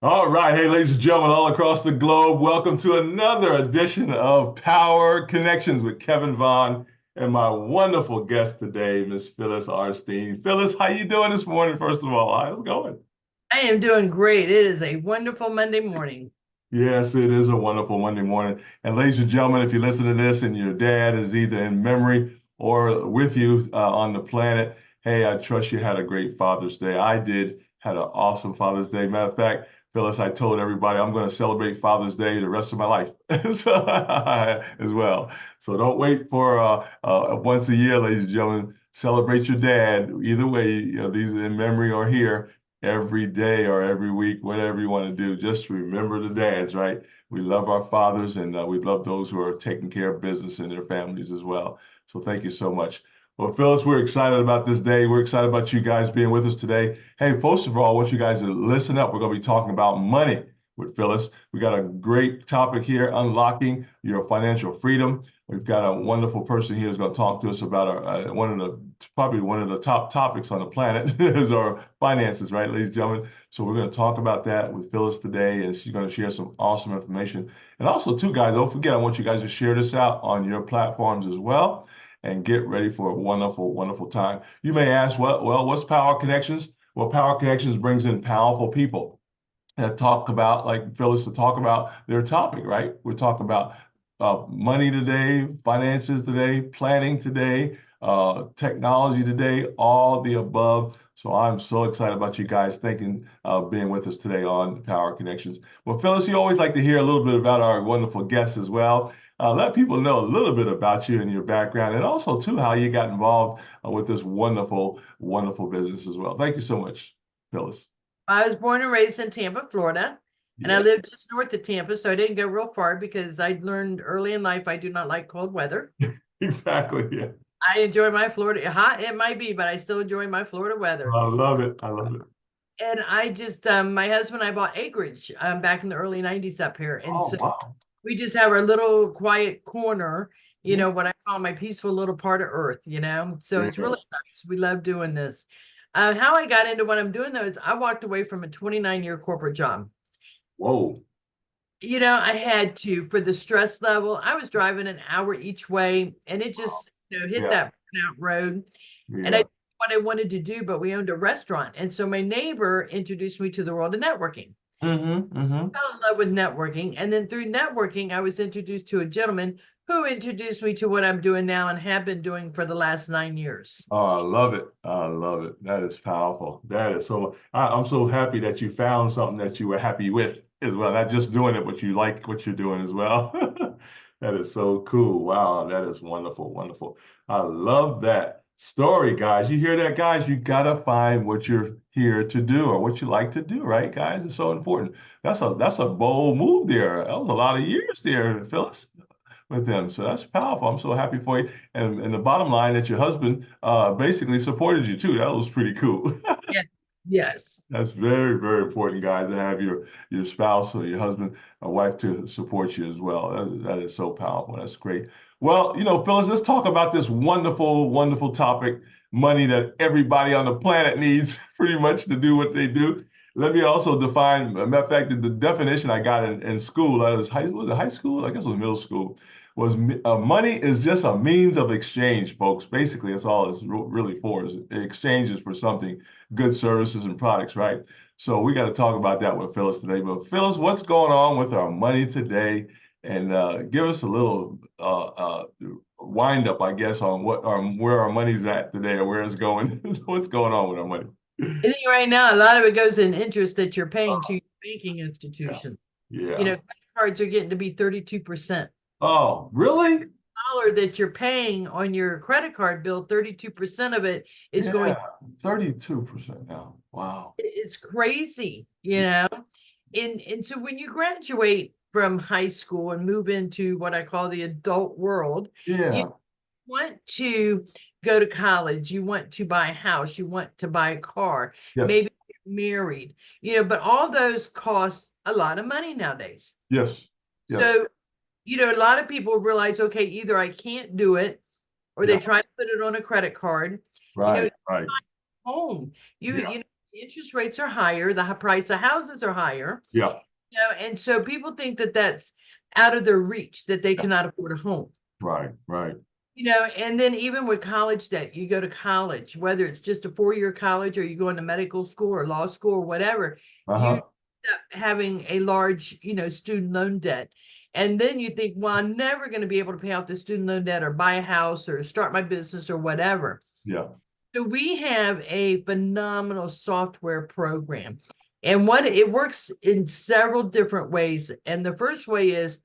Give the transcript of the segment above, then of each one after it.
All right. Hey, ladies and gentlemen, all across the globe, welcome to another edition of Power Connections with Kevin Vaughan and my wonderful guest today, Miss Phyllis Arnstein. Phyllis, how you doing this morning, first of all? How's it going? I am doing great. It is a wonderful Monday morning. Yes, it is a wonderful Monday morning. And ladies and gentlemen, if you listen to this and your dad is either in memory or with you on the planet, hey, I trust you had a great Father's Day. I did, had an awesome Father's Day. Matter of fact, Phyllis, I told everybody I'm going to celebrate Father's Day the rest of my life so, as well. So don't wait for once a year, ladies and gentlemen. Celebrate your dad. Either way, these in memory or here every day or every week, whatever you want to do. Just remember the dads, right? We love our fathers and we love those who are taking care of business and their families as well. So thank you so much. Well, Phyllis, we're excited about this day. We're excited about you guys being with us today. Hey, first of all, I want you guys to listen up. We're going to be talking about money with Phyllis. We got a great topic here, unlocking your financial freedom. We've got a wonderful person here who's going to talk to us about probably one of the top topics on the planet is our finances, right, ladies and gentlemen? So we're going to talk about that with Phyllis today, and she's going to share some awesome information. And also, too, guys, don't forget, I want you guys to share this out on your platforms as well, and get ready for a wonderful, wonderful time. You may ask, what's Power Connections? Well, Power Connections brings in powerful people that talk about, like Phyllis, to talk about their topic, right? We're talking about money today, finances today, planning today, technology today, all the above. So I'm so excited about you guys thinking being with us today on Power Connections. Well, Phyllis, you always like to hear a little bit about our wonderful guests as well. Let people know a little bit about you and your background, and also too how you got involved with this wonderful, wonderful business as well. Thank you so much, Phyllis. I was born and raised in Tampa, Florida, and I Yeah, lived just north of Tampa, so I didn't go real far because I learned early in life I do not like cold weather. exactly. Yeah, I enjoy my Florida, hot it might be, but I still enjoy my Florida weather. I love it. I love it. And I just, my husband and I bought acreage back in the early 90s up here. And Oh so wow. we just have our little quiet corner, Yeah. what I call my peaceful little part of earth. So it's Yeah. really nice. We love doing this. How I got into what I'm doing though is I walked away from a 29-year corporate job. Whoa. I had to for the stress level. I was driving an hour each way and it just, hit Yeah. that burnout road. And I Yeah. did what I wanted to do, but we owned a restaurant. And so my neighbor introduced me to the world of networking. Mm-hmm. Mm-hmm. Fell in love with networking. And then through networking, I was introduced to a gentleman who introduced me to what I'm doing now and have been doing for the last 9 years. Oh, I love it. I love it. That is powerful. That is so. I'm so happy that you found something that you were happy with as well. Not just doing it, but you like what you're doing as well. That is so cool. Wow, that is wonderful. Wonderful. I love that story, guys. You hear that, guys? You gotta find what you're here to do or what you like to do, right, guys? It's so important. That's a bold move there. That was a lot of years there, Phyllis, with them. So that's powerful. I'm so happy for you. And the bottom line that your husband basically supported you too. That was pretty cool. Yeah. Yes. That's very, very important, guys, to have your spouse or your husband or wife to support you as well. That is so powerful. That's great. Well, Phyllis, let's talk about this wonderful, wonderful topic, money that everybody on the planet needs pretty much to do what they do. Let me also define, matter of fact, the definition I got in school, that was it high school? I guess it was middle school, was money is just a means of exchange, folks. Basically, that's all it's really for, is exchanges for something, good services and products, right? So we got to talk about that with Phyllis today. But Phyllis, what's going on with our money today? And give us a little wind up, I guess, on where our money's at today or where it's going. So what's going on with our money? I think right now a lot of it goes in interest that you're paying to Uh, your banking yeah, institution. yeah. Credit cards are getting to be 32%. Oh, really? Dollar that you're paying on your credit card bill, 32% of it is going, Yeah, 32% now. Wow. it's crazy. And so when you graduate from high school and move into what I call the adult world, you Yeah. want to go to college, you want to buy a house, you want to buy a car, Yes. maybe get married, but all those cost a lot of money nowadays. Yes. Yes. So, a lot of people realize, okay, either I can't do it or they Yeah. try to put it on a credit card. You know, Right. Right. home. You Yeah. you know, The interest rates are higher, the price of houses are higher, Yeah. and so people think that that's out of their reach, that they Yeah. cannot afford a home. Right. Right. And then even with college debt, you go to college, whether it's just a 4-year college or you go into medical school or law school or whatever, you Uh-huh. end up having a large, student loan debt. And then you think, well, I'm never going to be able to pay off the student loan debt or buy a house or start my business or whatever. Yeah. So we have a phenomenal software program. And what it works in several different ways. And the first way is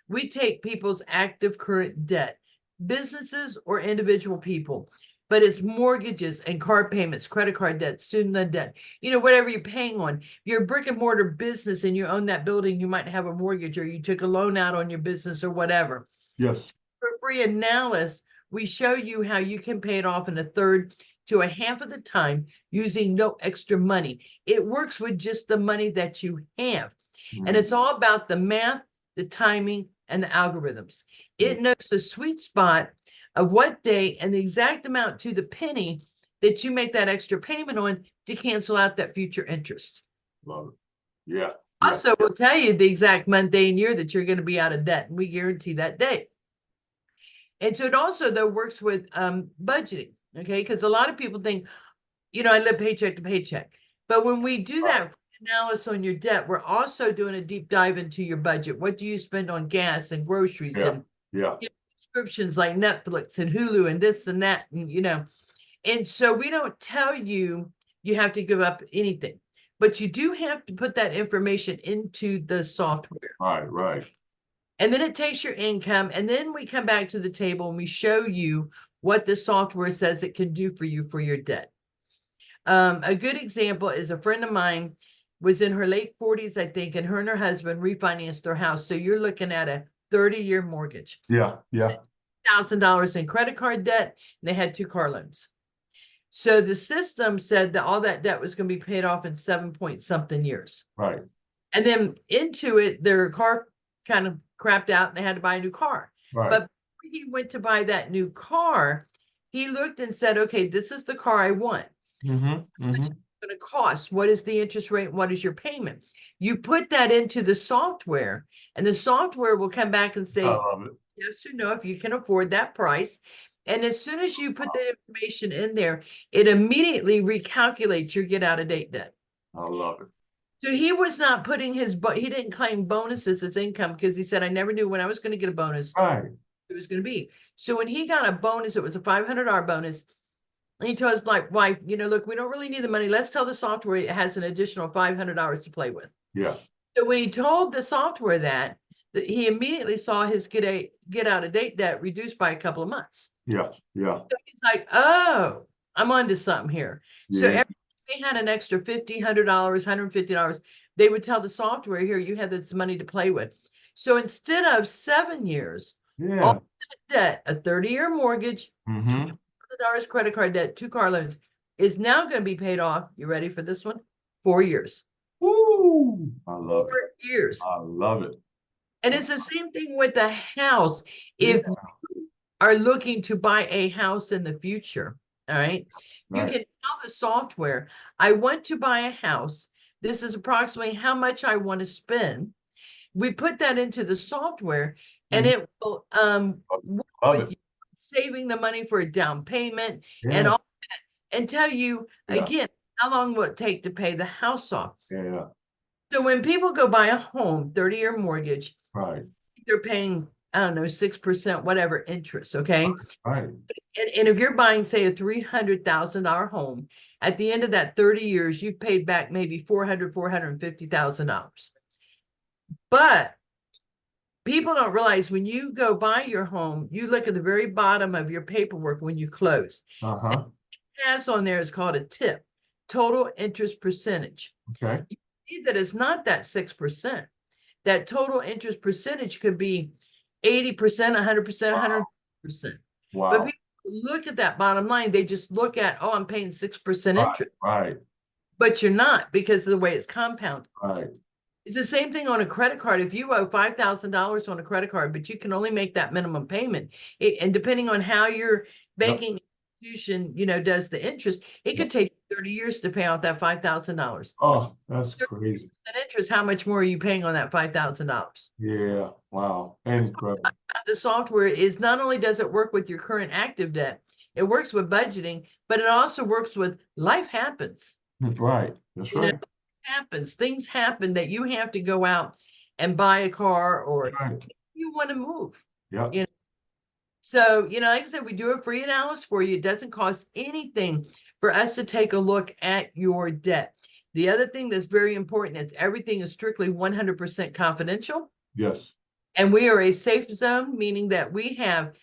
we take people's active current debt, businesses or individual people, but it's mortgages and car payments, credit card debt, student loan debt, whatever you're paying on. If you're a brick and mortar business and you own that building, you might have a mortgage or you took a loan out on your business or whatever. Yes. For free analysis, we show you how you can pay it off in a third to a half of the time using no extra money. It works with just the money that you have. And it's all about the math, the timing, and the algorithms. It knows the sweet spot of what day and the exact amount to the penny that you make that extra payment on to cancel out that future interest. Love it. Yeah. Yeah. Also, we'll tell you the exact month, day, and year that you're going to be out of debt, and we guarantee that day. And so it also, though, works with budgeting, okay? Because a lot of people think, I live paycheck to paycheck. But when we do that analysis on your debt, we're also doing a deep dive into your budget. What do you spend on gas and groceries and subscriptions like Netflix and Hulu and this and that, and and so we don't tell you you have to give up anything, but you do have to put that information into the software. Right, right. And then it takes your income, and then we come back to the table and we show you what the software says it can do for you for your debt. A good example is a friend of mine was in her late 40s, I think, and her and her husband refinanced their house. So you're looking at a 30-year mortgage. Yeah, yeah. $1,000 in credit card debt, and they had 2 car loans. So the system said that all that debt was going to be paid off in 7-point-something years. Right. And then into it, their car kind of crapped out and they had to buy a new car. Right. But before he went to buy that new car, he looked and said, okay, this is the car I want. How much is it going to cost? What is the interest rate? What is your payment? You put that into the software, and the software will come back and say, yes or no, if you can afford that price. And as soon as you put the information in there, it immediately recalculates your get out of date debt. I love it. So he was not putting he didn't claim bonuses as income because he said, I never knew when I was going to get a bonus. Right. It was going to be. So when he got a bonus, it was a $500 bonus. And he told his wife, look, we don't really need the money. Let's tell the software it has an additional $500 to play with. Yeah. So when he told the software that he immediately saw his get out of date debt reduced by a couple of months. Yeah, yeah. So he's like, oh, I'm onto something here. Yeah. So every time they had an extra $50, $100, $150, they would tell the software, here, you had this money to play with. So instead of 7 years, all that debt, a 30-year mortgage, $200 credit card debt, 2 car loans, is now going to be paid off. You ready for this one? 4 years. Woo! I love 4 years. I love it. And it's the same thing with the house. If you are looking to buy a house in the future, all right, you can tell the software, I want to buy a house. This is approximately how much I want to spend. We put that into the software, and it will work with you, saving the money for a down payment and all that, and tell you again how long will it take to pay the house off. Yeah. So when people go buy a home, 30-year mortgage, right, they're paying, I don't know, 6%, whatever interest, okay? Right. And if you're buying, say, a $300,000 home, at the end of that 30 years, you've paid back maybe $450,000. But people don't realize when you go buy your home, you look at the very bottom of your paperwork when you close. Uh-huh. It has on there is called a TIP, total interest percentage. Okay. You see that it's not that 6%. That total interest percentage could be 80%, 100%, 100%. Wow. But people look at that bottom line, they just look at, oh, I'm paying 6% interest. Right. But you're not, because of the way it's compounded. Right. It's the same thing on a credit card. If you owe $5,000 on a credit card, but you can only make that minimum payment, and depending on how your banking institution, does the interest, it could take 30 years to pay off that $5,000. Oh, that's crazy. That interest, how much more are you paying on that $5,000? Yeah. Wow. Incredible. The software is not only does it work with your current active debt, it works with budgeting, but it also works with life happens. Right. That's You know, right. happens, things happen that you have to go out and buy a car or Right. you want to move. Yeah. You know, so, like I said, we do a free analysis for you. It doesn't cost anything for us to take a look at your debt. The other thing that's very important is everything is strictly 100% confidential. Yes. And we are a safe zone, meaning that we don't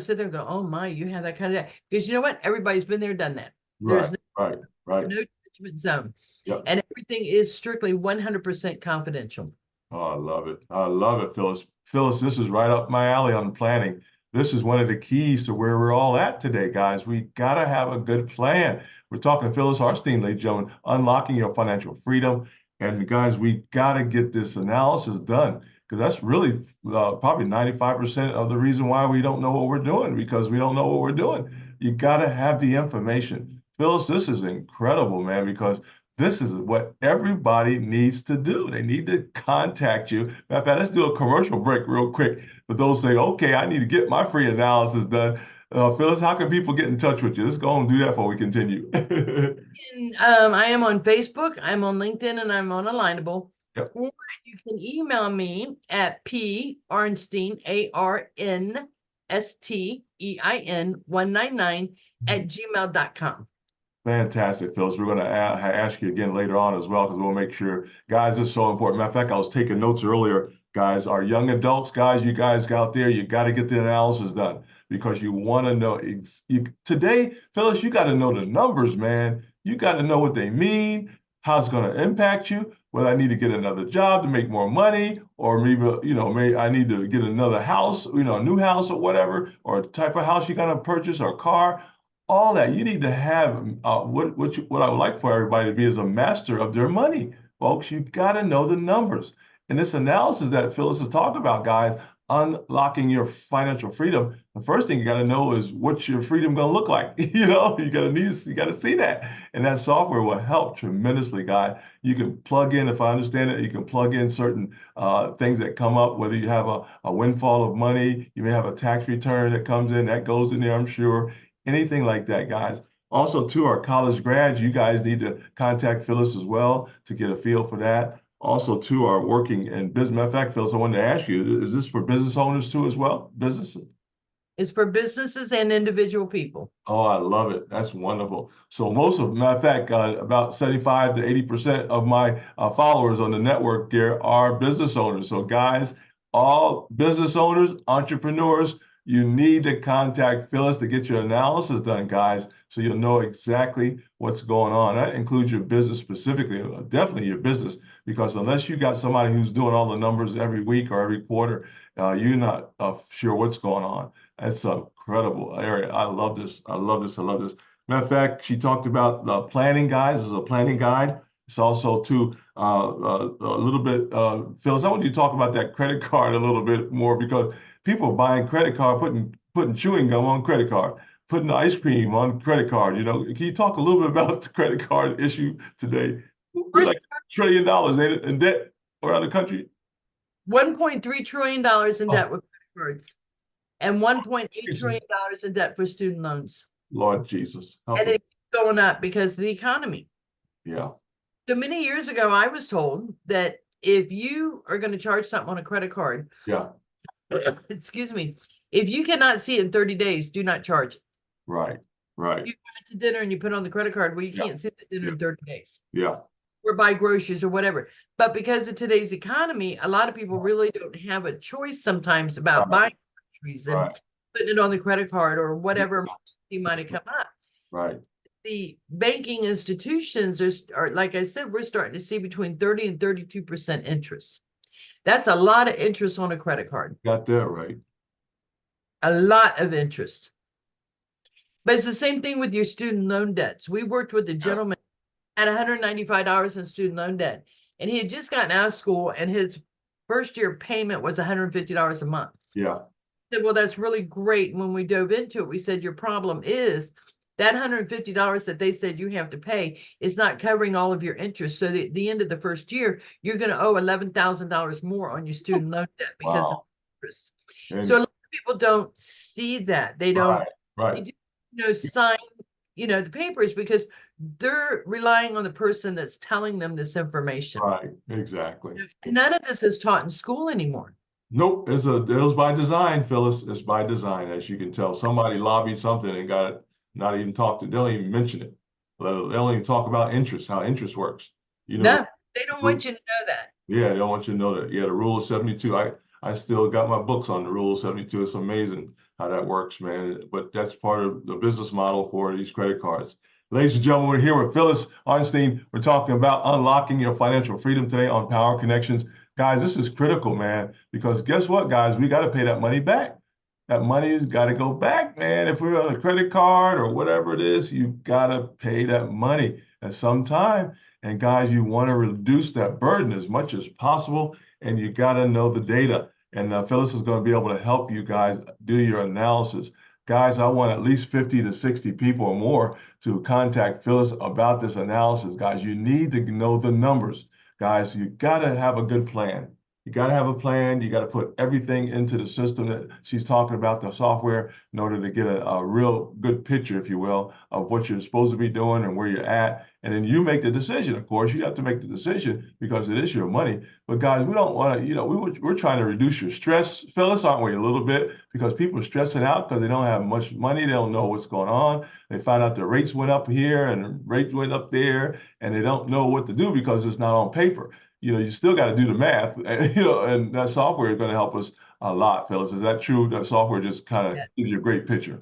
sit there and go, oh my, you have that kind of debt. Because you know what? Everybody's been there, done that. There's Right. no judgment zone. Yep. And everything is strictly 100% confidential. Oh, I love it. I love it, Phyllis. Phyllis, this is right up my alley on planning. This is one of the keys to where we're all at today, guys. We got to have a good plan. We're talking to Phyllis Arnstein, ladies and gentlemen, unlocking your financial freedom. And guys, we got to get this analysis done because that's really probably 95% of the reason why we don't know what we're doing, because we don't know what we're doing. You got to have the information. Phyllis, this is incredible, man, because this is what everybody needs to do. They need to contact you. Matter of fact, let's do a commercial break real quick for those saying, okay, I need to get my free analysis done. Phyllis, how can people get in touch with you? Let's go and do that before we continue. I am on Facebook, I'm on LinkedIn, and I'm on Alignable. Yep. Or you can email me at Arnstein, ARNSTEIN199 at gmail.com. Fantastic, Phyllis. We're going to ask you again later on as well, because we'll make sure, guys, this is so important. Matter of fact, I was taking notes earlier, guys. Our young adults, guys, you guys out there, you got to get the analysis done because you want to know. Today, Phyllis, you got to know the numbers, man. You got to know what they mean, how it's going to impact you, whether I need to get another job to make more money, or maybe, maybe I need to get another house, a new house or whatever, or a type of house you're going to purchase or car. All that you need to have what I would like for everybody to be is a master of their money, folks. You got to know the numbers. And this analysis that Phyllis is talking about, guys, unlocking your financial freedom. The first thing you got to know is what's your freedom going to look like. You got to see that, and that software will help tremendously, guys. You can plug in, if I understand it, you can plug in certain things that come up. Whether you have a windfall of money, you may have a tax return that comes in that goes in there, I'm sure. Anything like that, guys. Also, to our college grads, you guys need to contact Phyllis as well to get a feel for that. Also, to our working and business. Matter of fact, Phyllis, I wanted to ask you, is this for business owners too as well? Businesses? It's for businesses and individual people. Oh, I love it. That's wonderful. So most of, matter of fact, about 75 to 80% of my followers on the network here are business owners. So guys, all business owners, entrepreneurs, you need to contact Phyllis to get your analysis done, guys, so you'll know exactly what's going on. That includes your business specifically, definitely your business, because unless you got somebody who's doing all the numbers every week or every quarter, you're not sure what's going on. That's an incredible area. I love this. I love this. I love this. Matter of fact, she talked about the planning, guys. This is a planning guide. It's also too a little bit, Phyllis, I want you to talk about that credit card a little bit more, because people buying credit card, putting chewing gum on credit card, putting ice cream on credit card. Can you talk a little bit about the credit card issue today? We're like $1 trillion in debt around the country. $1.3 trillion in debt with credit cards, and $1.8 trillion in debt for student loans. Lord Jesus. And it's going up because of the economy. Yeah. So many years ago, I was told that if you are going to charge something on a credit card, yeah, excuse me, if you cannot see it in 30 days, do not charge it. Right. You go to dinner and you put on the credit card, well, you can't see the dinner in 30 days. Yeah. Or buy groceries or whatever. But because of today's economy, a lot of people really don't have a choice sometimes about buying groceries and putting it on the credit card or whatever emergency might have come up. Right. The banking institutions are, like I said, we're starting to see between 30 and 32% interest. That's a lot of interest on a credit card. Got that right. A lot of interest. But it's the same thing with your student loan debts. We worked with a gentleman at $195 in student loan debt, and he had just gotten out of school, and his first year payment was $150 a month. Yeah. I said, well, that's really great. And when we dove into it, we said, your problem is that $150 that they said you have to pay is not covering all of your interest. So at the end of the first year, you're going to owe $11,000 more on your student loan debt because of Wow. interest. And So a lot of people don't see that. They don't, right, right, they do, sign, the papers because they're relying on the person that's telling them this information. right, exactly. None of this is taught in school anymore. Nope, it was by design, Phyllis. It's by design, as you can tell. Somebody lobbied something and got it, not even talked to, they don't even mention it. They don't even talk about interest, how interest works. You know, No, they don't want you to know that. yeah, they don't want you to know that. Yeah, the rule of 72. I still got my books on the rule of 72. It's amazing how that works, man. But that's part of the business model for these credit cards. Ladies and gentlemen, we're here with Phyllis Arnstein. We're talking about unlocking your financial freedom today on Power Connections. Guys, this is critical, man, because guess what, guys? We got to pay that money back. That money's got to go back, man. If we're on a credit card or whatever it is, you got to pay that money at some time. And guys, you want to reduce that burden as much as possible, and you got to know the data. And Phyllis is going to be able to help you guys do your analysis. Guys, I want at least 50 to 60 people or more to contact Phyllis about this analysis. Guys, you need to know the numbers. Guys, you got to have a good plan. You got to have a plan. You got to put everything into the system that she's talking about, the software, in order to get a real good picture, if you will, of what you're supposed to be doing and where you're at. And then you make the decision. Of course, you have to make the decision because it is your money. But guys, we don't want to, we're trying to reduce your stress, Phyllis, aren't we, a little bit? Because people are stressing out because they don't have much money. They don't know what's going on. They find out the rates went up here and the rates went up there, and they don't know what to do because it's not on paper. You still got to do the math, and that software is going to help us a lot, Phyllis. Is that true? That software just kind of gives you a great picture.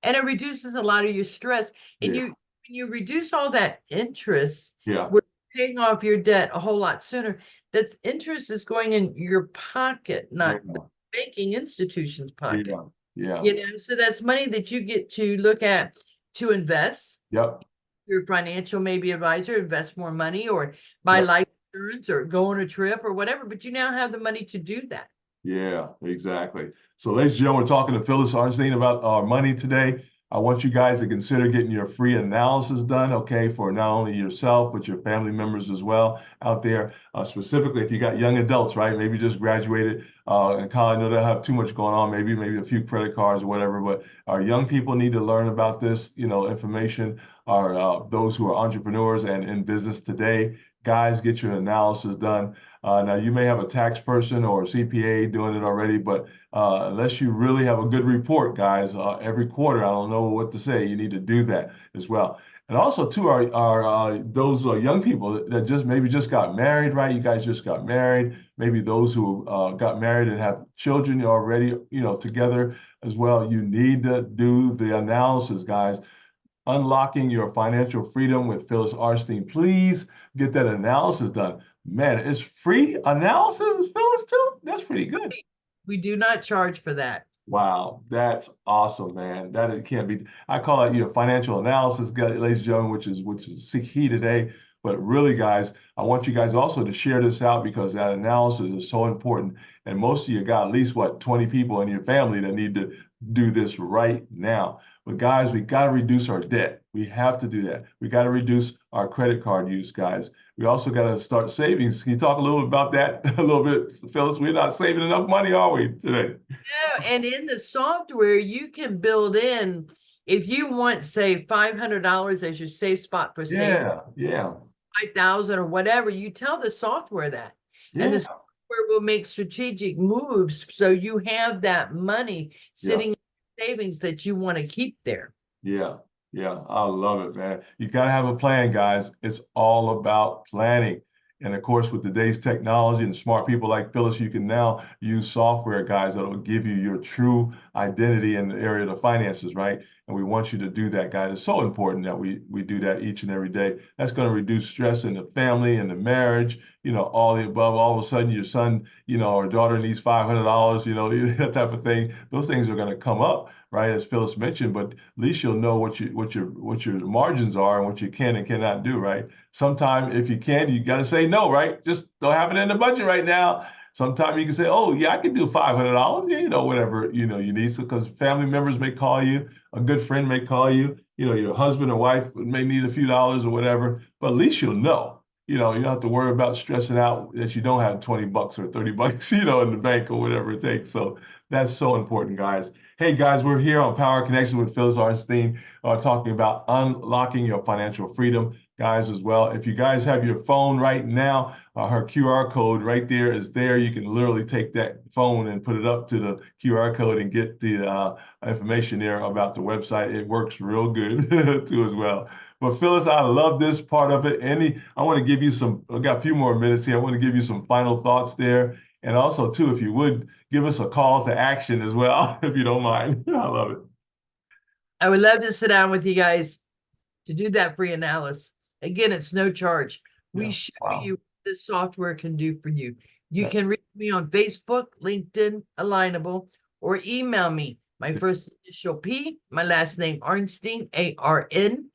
And it reduces a lot of your stress. And Yeah. when you reduce all that interest, Yeah. we're paying off your debt a whole lot sooner. That interest is going in your pocket, not the banking institution's pocket. Yeah. Yeah. So that's money that you get to look at to invest. Yep. Your financial maybe advisor invest more money or buy life insurance or go on a trip or whatever, but you now have the money to do that. Yeah, exactly. So, ladies and gentlemen, we're talking to Phyllis Arnstein about our money today. I want you guys to consider getting your free analysis done, okay, for not only yourself, but your family members as well out there. Specifically, if you got young adults, right, maybe just graduated in college, I know they have too much going on, maybe a few credit cards or whatever, but our young people need to learn about this, information. Our those who are entrepreneurs and in business today, guys, get your analysis done. Now, you may have a tax person or a CPA doing it already, but unless you really have a good report, guys, every quarter, I don't know what to say, you need to do that as well. And also, too, are those young people that just got married, right? You guys just got married. Maybe those who got married and have children already, together as well. You need to do the analysis, guys. Unlocking your financial freedom with Phyllis Arnstein. Please get that analysis done. Man, it's free analysis, Phyllis, too? That's pretty good. We do not charge for that. Wow, that's awesome, man. That it can't be. I call it financial analysis, ladies and gentlemen, which is key today. But really, guys, I want you guys also to share this out because that analysis is so important. And most of you got at least 20 people in your family that need to do this right now. But guys, we got to reduce our debt. We have to do that. We got to reduce our credit card use, guys. We also got to start savings. Can you talk a little bit about that a little bit, Phyllis? We're not saving enough money, are we, today? No, and in the software, you can build in, if you want, say, $500 as your safe spot for saving. Yeah. 5,000 or whatever, you tell the software that. And the software will make strategic moves so you have that money sitting in savings that you want to keep there. Yeah, I love it, man. You got to have a plan, guys. It's all about planning. And of course, with today's technology and smart people like Phyllis, you can now use software, guys, that will give you your true identity in the area of the finances, right? And we want you to do that, guys. It's so important that we do that each and every day. That's going to reduce stress in the family and the marriage, all the above. All of a sudden, your son, or daughter needs $500, that type of thing. Those things are going to come up, right? As Phyllis mentioned, but at least you'll know what your margins are and what you can and cannot do, right? Sometimes if you can, you got to say no, right? Just don't have it in the budget right now. Sometimes you can say, oh, yeah, I can do $500, yeah, whatever, you need. So, because family members may call you, a good friend may call you, your husband or wife may need a few dollars or whatever, but at least you'll know. You don't have to worry about stressing out that you don't have 20 bucks or 30 bucks, in the bank or whatever it takes. So that's so important, guys. Hey, guys, we're here on Power Connection with Phyllis Arnstein, talking about unlocking your financial freedom. Guys, as well, if you guys have your phone right now, her QR code right there is there. You can literally take that phone and put it up to the QR code and get the information there about the website. It works real good too as well. But Phyllis, I love this part of it. I want to give you I got a few more minutes here. I want to give you some final thoughts there. And also, too, if you would give us a call to action as well, if you don't mind. I love it. I would love to sit down with you guys to do that free analysis. Again, it's no charge. We Yeah. show Wow. you what this software can do for you. You Yeah. can reach me on Facebook, LinkedIn, Alignable, or email me. My first initial P, my last name Arnstein, ARNSTEIN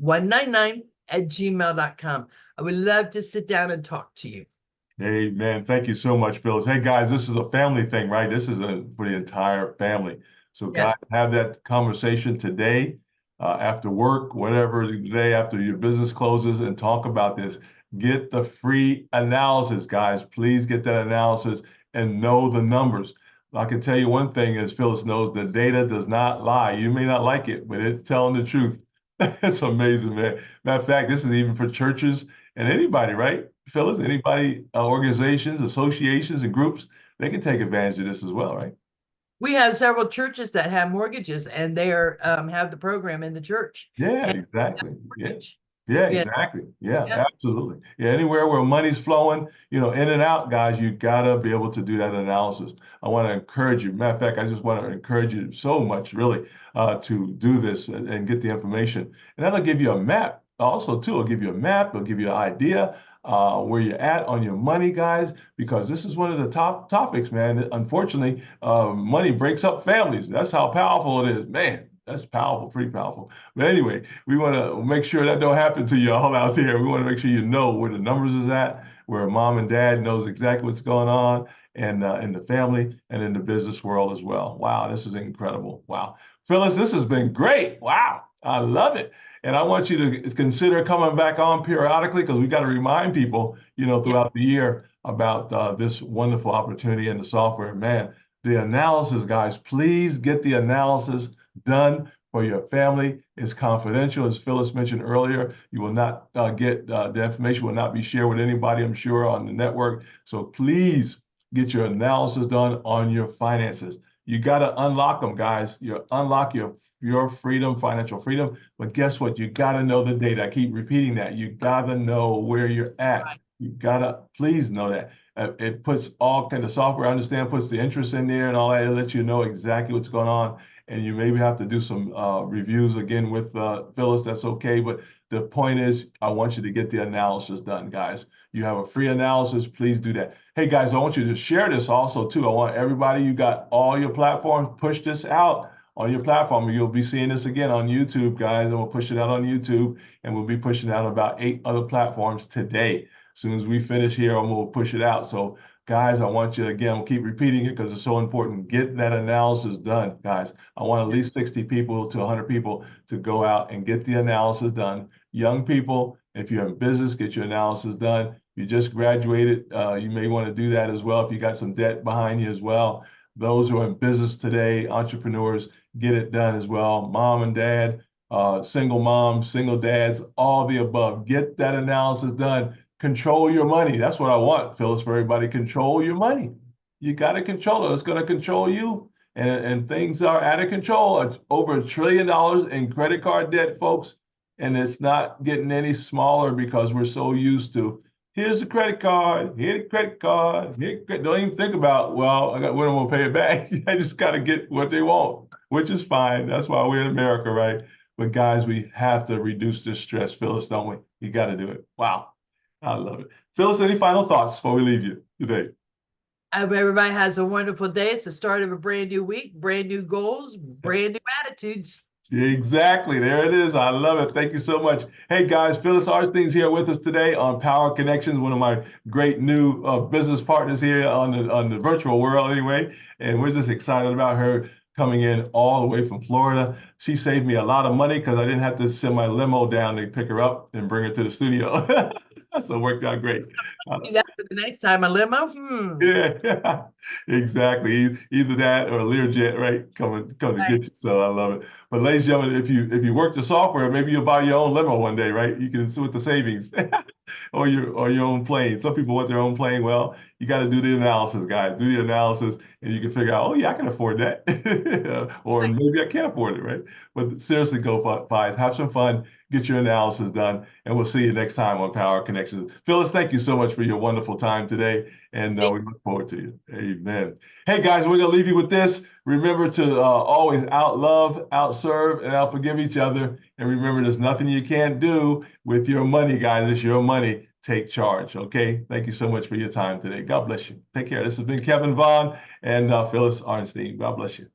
199@gmail.com. I would love to sit down and talk to you. Hey, man, thank you so much, Phyllis. Hey, guys, this is a family thing, right? This is for the entire family. So, guys, Yes. have that conversation today, after work, whatever the day after your business closes, and talk about this. Get the free analysis, guys. Please get that analysis and know the numbers. I can tell you one thing, as Phyllis knows, the data does not lie. You may not like it, but it's telling the truth. It's amazing, man. Matter of fact, this is even for churches and anybody, right? Phyllis, anybody, organizations, associations, and groups, they can take advantage of this as well, right? We have several churches that have mortgages and they are have the program in the church. Yeah, Pay exactly. Yeah. mortgage. Yeah, Yeah. exactly. Yeah, Yep. absolutely. Yeah, anywhere where money's flowing, in and out, guys, you gotta be able to do that analysis. I want to encourage you. Matter of fact, I just want to encourage you so much, really, to do this and get the information. And that'll give you a map. Also, too, it'll give you a map. It'll give you an idea where you're at on your money, guys, because this is one of the top topics, man. Unfortunately, money breaks up families. That's how powerful it is, man. That's powerful, pretty powerful. But anyway, we want to make sure that don't happen to y'all out there. We want to make sure you know where the numbers is at, where mom and dad knows exactly what's going on, and in the family and in the business world as well. Wow, this is incredible. Wow, Phyllis, this has been great. Wow, I love it. And I want you to consider coming back on periodically, because we got to remind people, Yep. throughout the year about this wonderful opportunity in the software. Man, the analysis, guys, please get the analysis done for your family. Is confidential, as Phyllis mentioned earlier. You will not get the information will not be shared with anybody, I'm sure, on the network. So please get your analysis done on your finances. You got to unlock them, guys. You unlock your freedom, financial freedom. But guess what? You got to know the data. I keep repeating that. You got to know where you're at. Right. You got to please know that. It puts all kind of software, I understand, puts the interest in there and all that. It lets you know exactly what's going on. And you maybe have to do some reviews again with Phyllis. That's okay. But the point is, I want you to get the analysis done, guys. You have a free analysis. Please do that. Hey, guys, I want you to share this also, too. I want everybody, you got all your platforms, push this out on your platform. You'll be seeing this again on YouTube, guys. And we'll push it out on YouTube. And we'll be pushing out about 8 other platforms today. As soon as we finish here, we'll push it out. So, guys, I want you to, again, we'll keep repeating it because it's so important. Get that analysis done, guys. I want at least 60 people to 100 people to go out and get the analysis done. Young people, if you're in business, get your analysis done. You just graduated, you may want to do that as well if you got some debt behind you as well. Those who are in business today, entrepreneurs, get it done as well. Mom and dad, single moms, single dads, all the above. Get that analysis done. Control your money. That's what I want, Phyllis, for everybody. Control your money. You got to control it. It's going to control you. And things are out of control. It's over $1 trillion in credit card debt, folks. And it's not getting any smaller because we're so used to, here's the credit card, here's the credit card. Don't even think about, well, when I'm going to pay it back. I just got to get what they want, which is fine. That's why we're in America, right? But guys, we have to reduce this stress, Phyllis, don't we? You got to do it. Wow. I love it. Phyllis, any final thoughts before we leave you today? I hope everybody has a wonderful day. It's the start of a brand new week, brand new goals, brand new attitudes. Exactly. There it is. I love it. Thank you so much. Hey guys, Phyllis Arnstein's here with us today on Power Connections, one of my great new business partners here on the virtual world anyway. And we're just excited about her coming in all the way from Florida. She saved me a lot of money because I didn't have to send my limo down to pick her up and bring her to the studio. So it worked out great. Do that for the next time, a limo? Yeah, exactly. Either that or Learjet, right? Come to Right. get you. So I love it. But ladies and gentlemen, if you work the software, maybe you'll buy your own limo one day, right? You can with the savings, or your own plane. Some people want their own plane. Well, you got to do the analysis, guys. Do the analysis, and you can figure out, oh yeah, I can afford that, or maybe I can't afford it, right? But seriously, go guys, have some fun, get your analysis done, and we'll see you next time on Power Connections. Phyllis, thank you so much for your wonderful time today. And Thank we look forward to you. Amen. Hey, guys, we're going to leave you with this. Remember to always out love, out serve, and out forgive each other. And remember, there's nothing you can't do with your money, guys. It's your money. Take charge. Okay. Thank you so much for your time today. God bless you. Take care. This has been Kevin Vaughan and Phyllis Arnstein. God bless you.